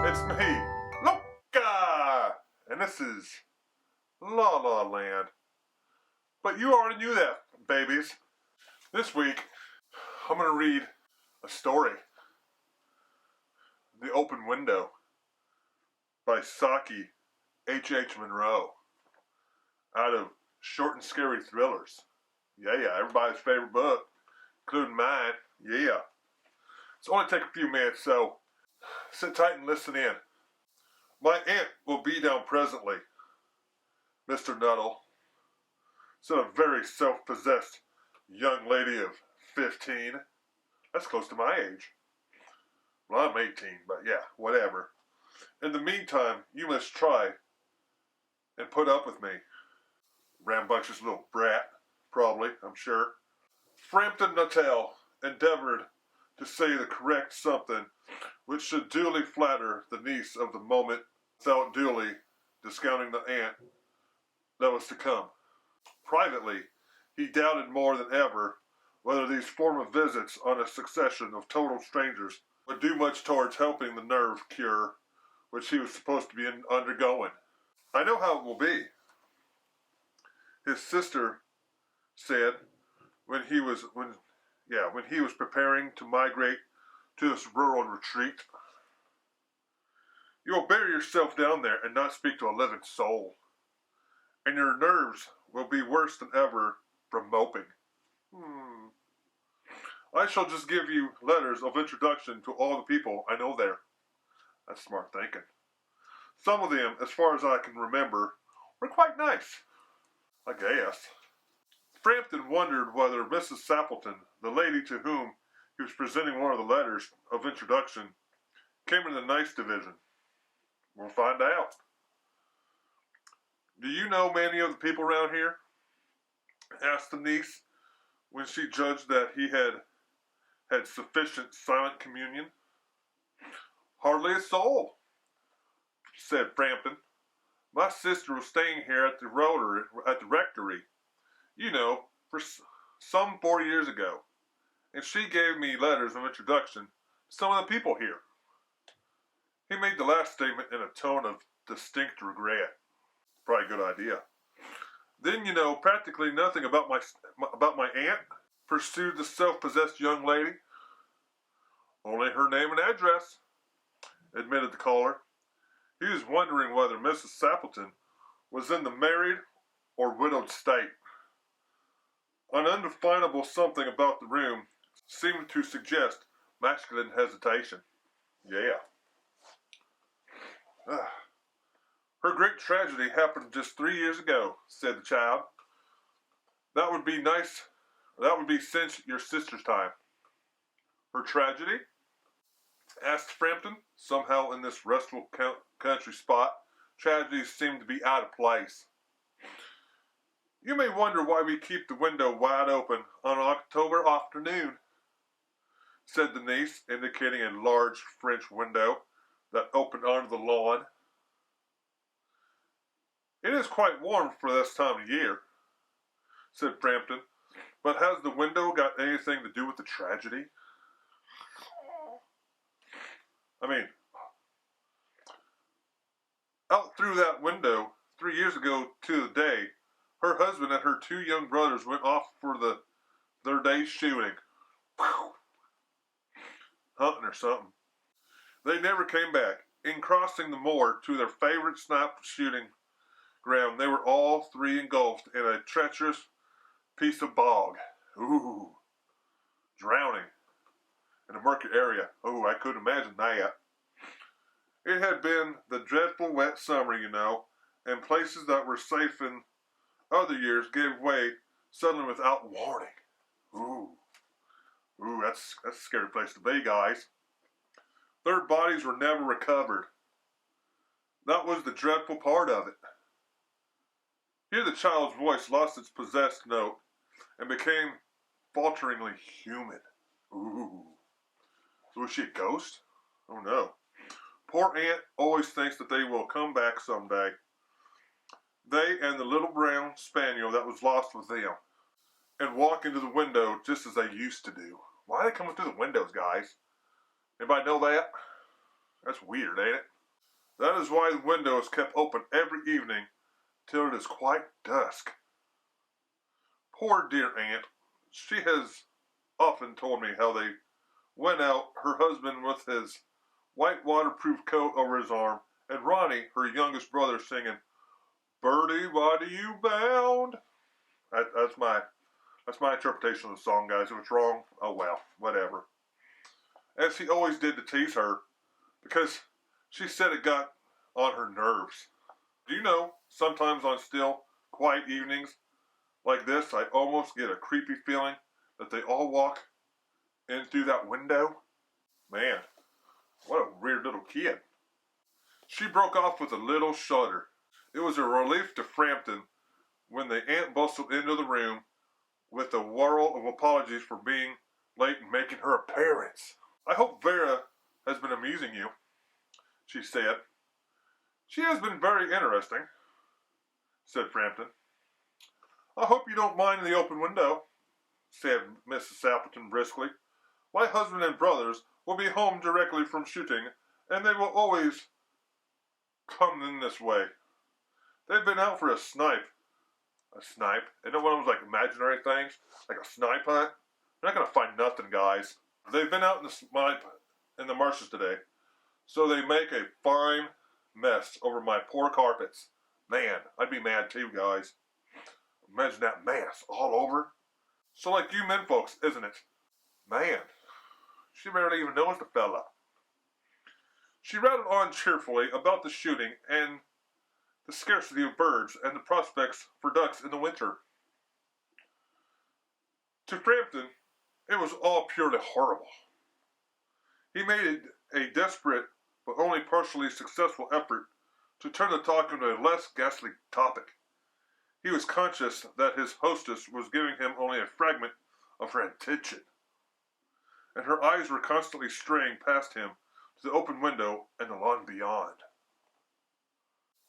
It's me, Loca! And this is La La Land. But you already knew that, babies. This week, I'm going to read a story. The Open Window by Saki H.H. Monroe. Out of Short and Scary Thrillers. Yeah, everybody's favorite book, including mine. Yeah. It's only take a few minutes, so sit tight and listen in. My aunt will be down presently, Mr. Nuttall, said a very self-possessed young lady of 15. That's close to my age. Well, I'm 18, but yeah, whatever. In the meantime, you must try and put up with me. Rambunctious little brat, probably, I'm sure. Frampton Nuttall endeavored to say the correct something which should duly flatter the niece of the moment without duly discounting the aunt that was to come. Privately, he doubted more than ever whether these former visits on a succession of total strangers would do much towards helping the nerve cure which he was supposed to be undergoing. I know how it will be, his sister said when he was preparing to migrate to this rural retreat. You will bury yourself down there and not speak to a living soul, and your nerves will be worse than ever from moping. I shall just give you letters of introduction to all the people I know there. That's smart thinking. Some of them, as far as I can remember, were quite nice, I guess. Frampton wondered whether Mrs. Sappleton, the lady to whom he was presenting one of the letters of introduction, came in the nice division. We'll find out. Do you know many of the people around here? Asked the niece when she judged that he had sufficient silent communion. Hardly a soul, said Frampton. My sister was staying here at the rectory, for some 4 years ago, and she gave me letters of introduction to some of the people here. He made the last statement in a tone of distinct regret. Probably a good idea. Then you know practically nothing about my aunt, pursued the self-possessed young lady. Only her name and address, admitted the caller. He was wondering whether Mrs. Sappleton was in the married or widowed state. An undefinable something about the room seemed to suggest masculine hesitation. Yeah. Her great tragedy happened just 3 years ago, said the child. That would be nice. That would be since your sister's time. Her tragedy? Asked Frampton. Somehow in this restful country spot, tragedies seem to be out of place. You may wonder why we keep the window wide open on an October afternoon, said the niece, indicating a large French window that opened onto the lawn. It is quite warm for this time of year, said Frampton, but has the window got anything to do with the tragedy? I mean, out through that window 3 years ago to the day, her husband and her 2 young brothers went off for their day's shooting. Hunting or something. They never came back. In crossing the moor to their favorite snipe shooting ground, they were all 3 engulfed in a treacherous piece of bog. Ooh. Drowning in a murky area. Oh, I couldn't imagine that. It had been the dreadful wet summer, and places that were safe in other years gave way suddenly without warning. Ooh, that's a scary place to be, guys. Their bodies were never recovered. That was the dreadful part of it. Here the child's voice lost its possessed note and became falteringly human. Ooh. So was she a ghost? Oh no. Poor aunt always thinks that they will come back someday. They and the little brown spaniel that was lost with them. And walk into the window just as they used to do. Why are they coming through the windows, guys? Anybody know that? That's weird, ain't it? That is why the window is kept open every evening till it is quite dusk. Poor dear aunt, she has often told me how they went out, her husband with his white waterproof coat over his arm, and Ronnie, her youngest brother, singing, "Birdie, why do you bound?" That's my interpretation of the song, guys. If it's wrong, oh well, whatever. As he always did to tease her, because she said it got on her nerves. Do you know, sometimes on still, quiet evenings like this, I almost get a creepy feeling that they all walk in through that window? Man, what a weird little kid. She broke off with a little shudder. It was a relief to Frampton when the aunt bustled into the room with a whirl of apologies for being late and making her appearance. "I hope Vera has been amusing you," she said. "She has been very interesting," said Frampton. "I hope you don't mind the open window," said Mrs. Appleton briskly. "My husband and brothers will be home directly from shooting, and they will always come in this way. They've been out for a snipe." A snipe? Isn't it one of those like imaginary things? Like a snipe hunt? They're not going to find nothing, guys. They've been out in the snipe in the marshes today, so they make a fine mess over my poor carpets. Man, I'd be mad too, guys. Imagine that mess all over. So like you men folks, isn't it? Man, she barely even knows the fella. She rattled on cheerfully about the shooting and the scarcity of birds and the prospects for ducks in the winter. To Frampton, it was all purely horrible. He made a desperate but only partially successful effort to turn the talk into a less ghastly topic. He was conscious that his hostess was giving him only a fragment of her attention, and her eyes were constantly straying past him to the open window and the lawn beyond.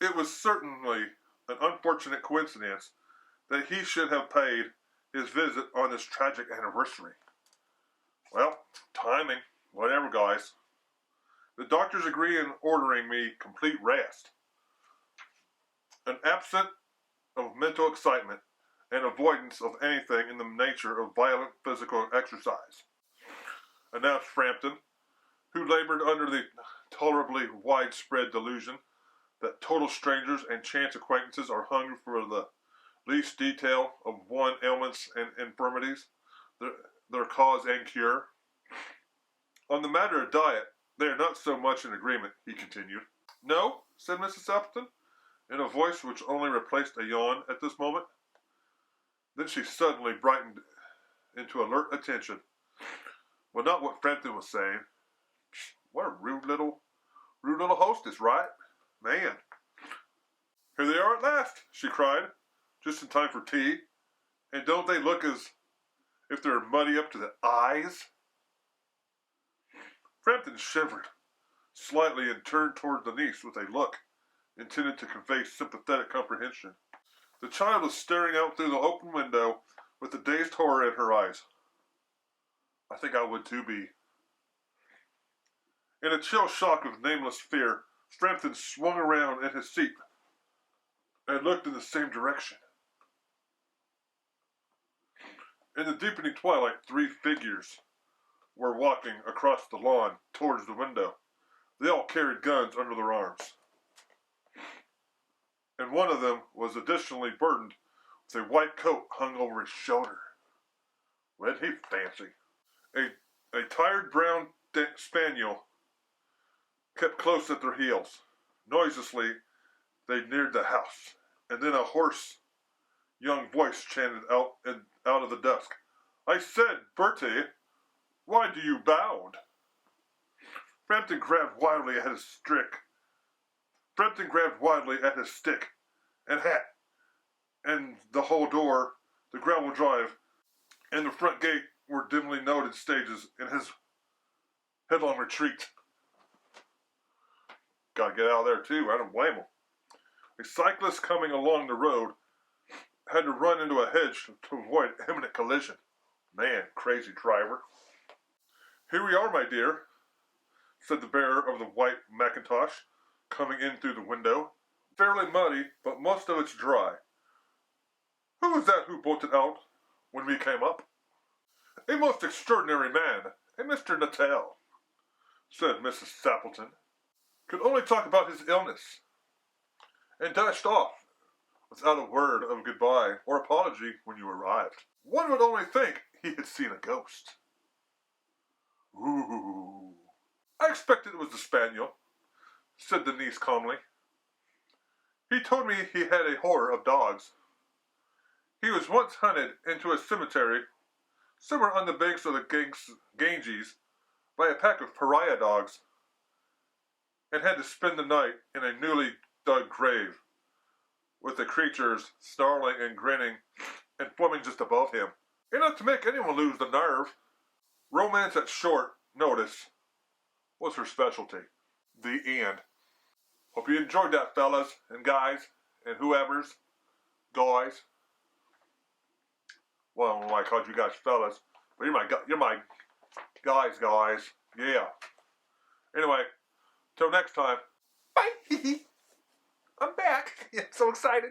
It was certainly an unfortunate coincidence that he should have paid his visit on this tragic anniversary. Well, timing, whatever, guys. The doctors agree in ordering me complete rest, an absence of mental excitement, and avoidance of anything in the nature of violent physical exercise, announced Frampton, who labored under the tolerably widespread delusion that total strangers and chance acquaintances are hungry for the least detail of one's ailments and infirmities, their cause and cure. On the matter of diet, they are not so much in agreement, he continued. No, said Mrs. Appleton, in a voice which only replaced a yawn at this moment. Then she suddenly brightened into alert attention. Well, not what Frampton was saying. What a rude little hostess, right? Man. Here they are at last, she cried, just in time for tea. And don't they look as if they're muddy up to the eyes? Frampton shivered slightly and turned toward the niece with a look intended to convey sympathetic comprehension. The child was staring out through the open window with a dazed horror in her eyes. I think I would too be. In a chill shock of nameless fear, Frampton swung around in his seat and looked in the same direction. In the deepening twilight, 3 figures were walking across the lawn towards the window. They all carried guns under their arms, and one of them was additionally burdened with a white coat hung over his shoulder. What did he fancy? A tired brown spaniel kept close at their heels. Noiselessly, they neared the house, and then a hoarse young voice chanted out of the dusk, I said, Bertie, why do you bound? Frampton grabbed wildly at his stick and hat, and the hall door, the gravel drive, and the front gate were dimly noted stages in his headlong retreat. Gotta get out of there too, I don't blame him. A cyclist coming along the road had to run into a hedge to avoid imminent collision. Man, crazy driver. Here we are, my dear, said the bearer of the white mackintosh, coming in through the window. Fairly muddy, but most of it's dry. Who was that who bolted out when we came up? A most extraordinary man, a Mr. Natal, said Mrs. Sappleton. Could only talk about his illness, and dashed off without a word of goodbye or apology when you arrived. One would only think he had seen a ghost. Ooh. I expected it was the spaniel, said the niece calmly. He told me he had a horror of dogs. He was once hunted into a cemetery somewhere on the banks of the Ganges by a pack of pariah dogs, and had to spend the night in a newly dug grave, with the creatures snarling and grinning and foaming just above him. Enough to make anyone lose the nerve. Romance at short notice was her specialty. The end. Hope you enjoyed that, fellas and guys and whoever's. Guys. Well, I don't know why I called you guys fellas, but you're my guys. Yeah. Anyway, till next time. Bye. I'm back. I'm so excited.